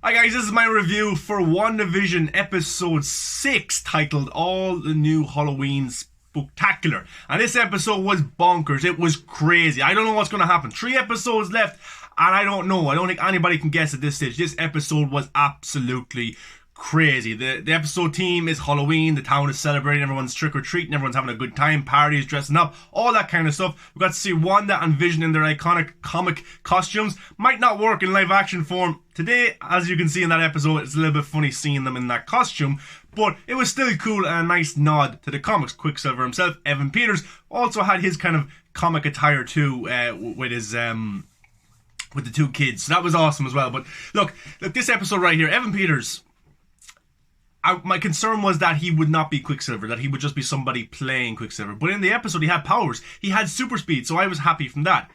Hi guys, this is my review for WandaVision episode 6 titled All the New Halloween Spectacular. And this episode was bonkers. It was crazy. I don't know what's going to happen. 3 episodes left and I don't know. I don't think anybody can guess at this stage. This episode was absolutely crazy. The episode theme is Halloween. The town is celebrating. Everyone's trick-or-treating. Everyone's having a good time. Parties, dressing up. All that kind of stuff. We got to see Wanda and Vision in their iconic comic costumes. Might not work in live action form today. As you can see in that episode, it's a little bit funny seeing them in that costume. But it was still cool and a nice nod to the comics. Quicksilver himself, Evan Peters, also had his kind of comic attire too with his... with the 2 kids. So that was awesome as well. But look, this episode right here, Evan Peters... my concern was that he would not be Quicksilver, that he would just be somebody playing Quicksilver. But in the episode, he had powers. He had super speed, so I was happy from that.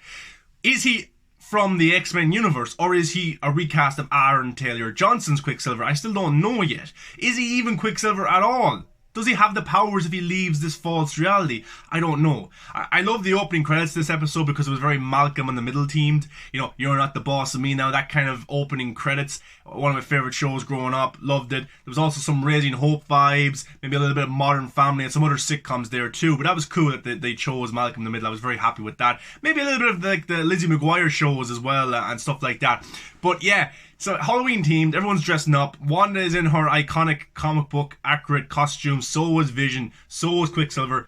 Is he from the X-Men universe, or is he a recast of Aaron Taylor Johnson's Quicksilver? I still don't know yet. Is he even Quicksilver at all? Does he have the powers if he leaves this false reality? I don't know. I love the opening credits to this episode because it was very Malcolm in the Middle themed. You know, you're not the boss of me now. That kind of opening credits. One of my favourite shows growing up. Loved it. There was also some Raising Hope vibes. Maybe a little bit of Modern Family and some other sitcoms there too. But that was cool that they chose Malcolm in the Middle. I was very happy with that. Maybe a little bit of like the Lizzie McGuire shows as well and stuff like that. But yeah. So Halloween themed, everyone's dressing up. Wanda is in her iconic comic book accurate costume. So was Vision. So was Quicksilver.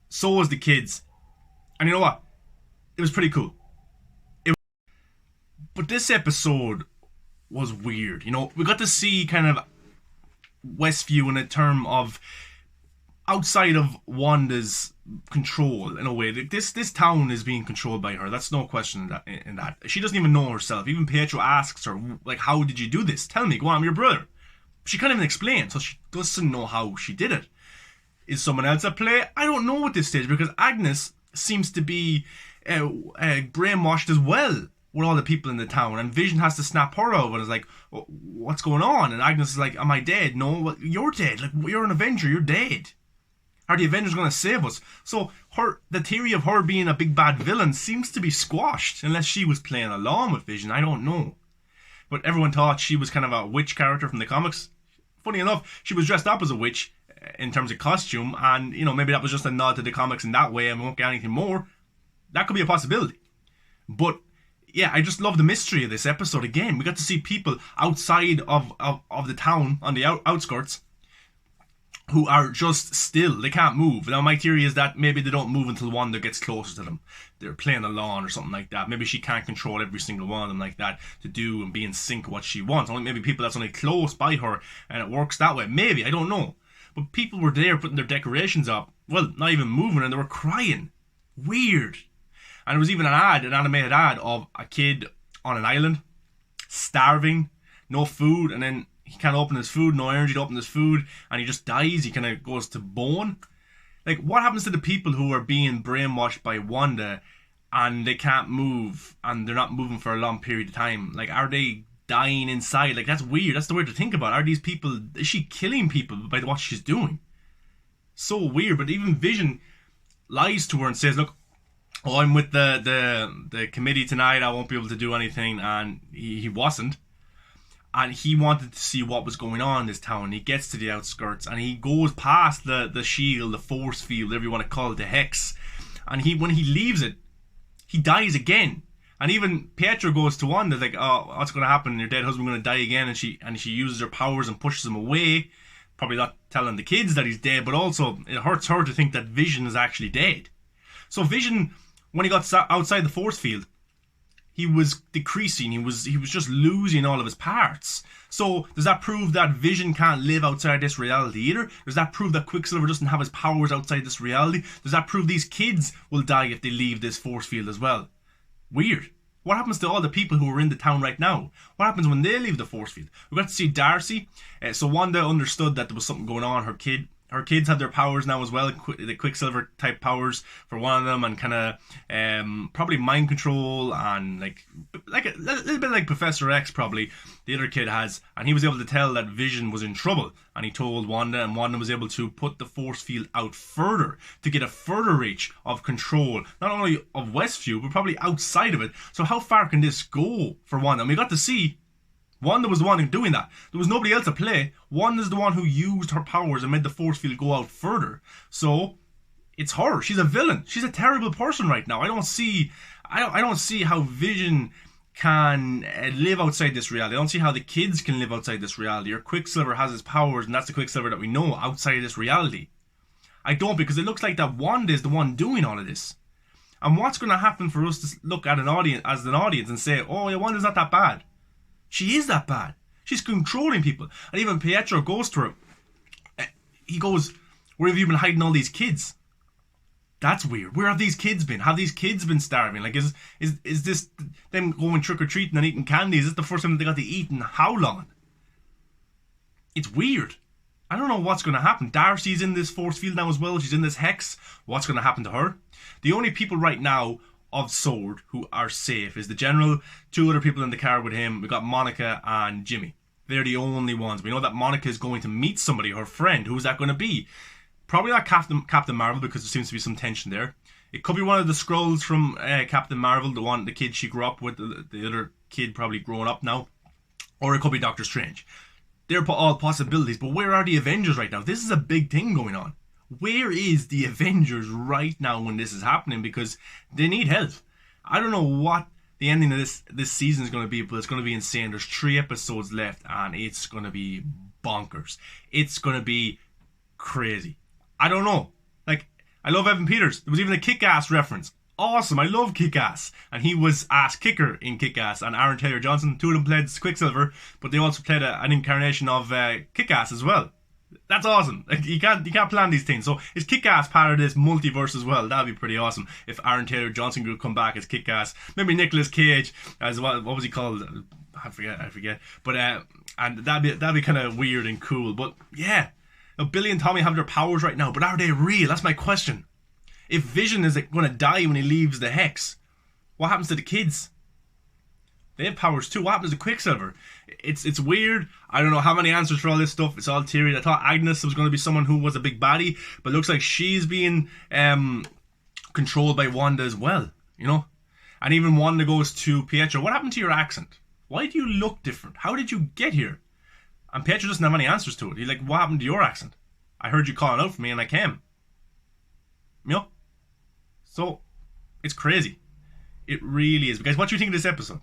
So was the kids. And you know what? It was pretty cool. But this episode was weird. You know, we got to see kind of Westview in a term of outside of Wanda's control in a way. This town is being controlled by her. That's no question in that. She doesn't even know herself. Even Pietro asks her, like, how did you do this? Tell me, go on, I'm your brother. She can't even explain, so she doesn't know how she did it. Is someone else at play? I don't know at this stage because Agnes seems to be brainwashed as well with all the people in the town, and Vision has to snap her out and is like, what's going on? And Agnes is like, am I dead? No, well, you're dead. Like, you're an Avenger, you're dead. Are the Avengers going to save us? So the theory of her being a big bad villain seems to be squashed, unless she was playing along with Vision. I don't know. But everyone thought she was kind of a witch character from the comics. Funny enough, she was dressed up as a witch in terms of costume, and you know, maybe that was just a nod to the comics in that way and we won't get anything more. That could be a possibility. But yeah, I just love the mystery of this episode. Again, we got to see people outside of the town on the outskirts who are just still. They can't move. Now my theory is that maybe they don't move until Wanda gets closer to them. They're playing the lawn or something like that. Maybe she can't control every single one of them like that to do and be in sync with what she wants. Only maybe people that's only close by her and it works that way. Maybe, I don't know. But people were there putting their decorations up. Well, not even moving, and they were crying. Weird. And there was even an animated ad of a kid on an island, starving, no food, and then he can't open his food, no energy to open his food, and he just dies. He kind of goes to bone. Like, what happens to the people who are being brainwashed by Wanda and they can't move and they're not moving for a long period of time? Like, are they dying inside? Like, that's weird. That's the way to think about it. Are these people, is she killing people by what she's doing? So weird. But even Vision lies to her and says, look, I'm with the committee tonight. I won't be able to do anything. And he wasn't. And he wanted to see what was going on in this town. He gets to the outskirts and he goes past the shield, the force field, whatever you want to call it, the hex. And when he leaves it, he dies again. And even Pietro goes to Wanda, like, oh, what's going to happen? Your dead husband's going to die again. And she uses her powers and pushes him away. Probably not telling the kids that he's dead, but also it hurts her to think that Vision is actually dead. So Vision, when he got outside the force field, he was decreasing. He was just losing all of his parts. So does that prove that Vision can't live outside this reality either? Does that prove that Quicksilver doesn't have his powers outside this reality? Does that prove these kids will die if they leave this force field as well? Weird. What happens to all the people who are in the town right now? What happens when they leave the force field? We got to see Darcy. So Wanda understood that there was something going on. Her kids have their powers now as well, the Quicksilver type powers for one of them, and kind of probably mind control and like a little bit like Professor X probably the other kid has, and he was able to tell that Vision was in trouble, and he told Wanda, and Wanda was able to put the force field out further to get a further reach of control, not only of Westview but probably outside of it. So how far can this go for Wanda? And we got to see Wanda was the one doing that. There was nobody else to play. Wanda's the one who used her powers and made the force field go out further. So it's her. She's a villain. She's a terrible person right now. I don't see how Vision can live outside this reality. I don't see how the kids can live outside this reality. Or Quicksilver has his powers, and that's the Quicksilver that we know outside of this reality. I don't, because it looks like that Wanda is the one doing all of this. And what's going to happen for us to look at an audience as an audience and say, "Oh, yeah, Wanda's not that bad." She is that bad. She's controlling people. And even Pietro goes to her. He goes, "Where have you been hiding all these kids?" That's weird. Where have these kids been? Have these kids been starving? Like, is this them going trick-or-treating and eating candy? Is this the first time they got to eat in how long? It's weird. I don't know what's going to happen. Darcy's in this force field now as well. She's in this hex. What's going to happen to her? The only people right now of S.W.O.R.D. who are safe is the General, 2 other people in the car with him. We got Monica and Jimmy. They're the only ones. We know that Monica is going to meet somebody, her friend. Who's that going to be? Probably not Captain Marvel, because there seems to be some tension there. It could be one of the Skrulls from Captain Marvel, the kid she grew up with, the other kid probably growing up now. Or it could be Doctor Strange. They're all possibilities, but where are the Avengers right now? This is a big thing going on. Where is the Avengers right now when this is happening? Because they need help. I don't know what the ending of this season is going to be, but it's going to be insane. There's 3 episodes left, and it's going to be bonkers. It's going to be crazy. I don't know. Like, I love Evan Peters. There was even a Kick-Ass reference. Awesome. I love Kick-Ass. And he was Ass Kicker in Kick-Ass. And Aaron Taylor Johnson, 2 of them played Quicksilver, but they also played an incarnation of Kick-Ass as well. That's awesome. Like, you can't plan these things. So is Kick-Ass part of this multiverse as well? That'd be pretty awesome if Aaron Taylor Johnson could come back as Kick-Ass. Maybe Nicolas Cage as what was he called? I forget. But and that'd be kind of weird and cool. But yeah. Now, Billy and Tommy have their powers right now, but are they real? That's my question. If Vision is going to die when he leaves the Hex, what happens to the kids? They have powers too. What happens to Quicksilver? It's weird. I don't know how many answers for all this stuff. It's all theory. I thought Agnes was going to be someone who was a big baddie, but it looks like she's being controlled by Wanda as well, you know? And even Wanda goes to Pietro, "What happened to your accent? Why do you look different? How did you get here?" And Pietro doesn't have any answers to it. He's like, "What happened to your accent? I heard you calling out for me and I came." You know? So, it's crazy. It really is. But guys, what do you think of this episode?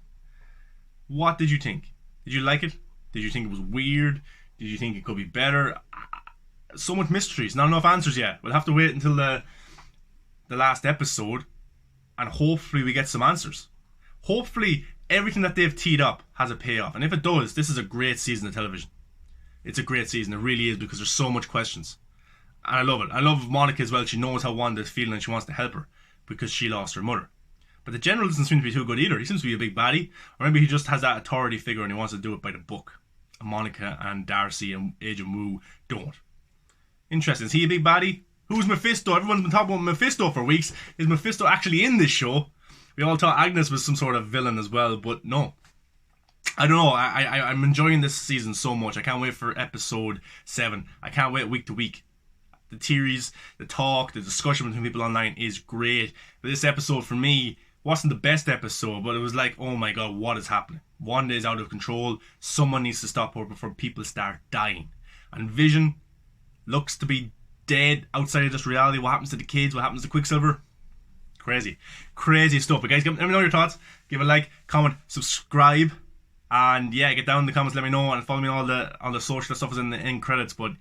What did you think? Did you like it? Did you think it was weird? Did you think it could be better? So much mysteries. Not enough answers yet. We'll have to wait until the last episode, and hopefully we get some answers. Hopefully everything that they've teed up has a payoff. And if it does, this is a great season of television. It's a great season. It really is, because there's so much questions. And I love it. I love Monica as well. She knows how Wanda is feeling and she wants to help her because she lost her mother. But the General doesn't seem to be too good either. He seems to be a big baddie. Or maybe he just has that authority figure and he wants to do it by the book. And Monica and Darcy and Agent Woo don't. Interesting. Is he a big baddie? Who's Mephisto? Everyone's been talking about Mephisto for weeks. Is Mephisto actually in this show? We all thought Agnes was some sort of villain as well, but no. I don't know. I'm enjoying this season so much. I can't wait for episode 7. I can't wait week to week. The theories, the talk, the discussion between people online is great. But this episode for me wasn't the best episode, but it was like, oh my god, what is happening? Wanda is out of control. Someone needs to stop her before people start dying. And Vision looks to be dead outside of this reality. What happens to the kids? What happens to Quicksilver? Crazy. Crazy stuff. But guys, let me know your thoughts. Give a like, comment, subscribe. And yeah, get down in the comments, let me know, and follow me on all the social stuff is in the end credits. But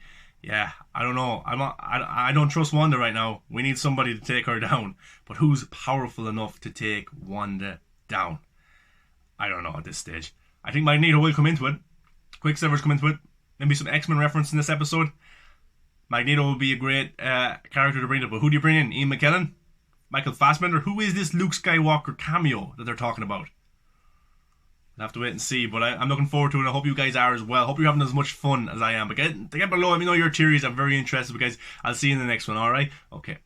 yeah, I don't know. I don't trust Wanda right now. We need somebody to take her down. But who's powerful enough to take Wanda down? I don't know at this stage. I think Magneto will come into it. Quicksilver's come into it. Maybe some X-Men reference in this episode. Magneto will be a great character to bring up. But who do you bring in? Ian McKellen? Michael Fassbender? Who is this Luke Skywalker cameo that they're talking about? We'll have to wait and see, but I'm looking forward to it. I hope you guys are as well. Hope you're having as much fun as I am. But get below, let me know your theories. I'm very interested, but guys, I'll see you in the next one, alright? Okay.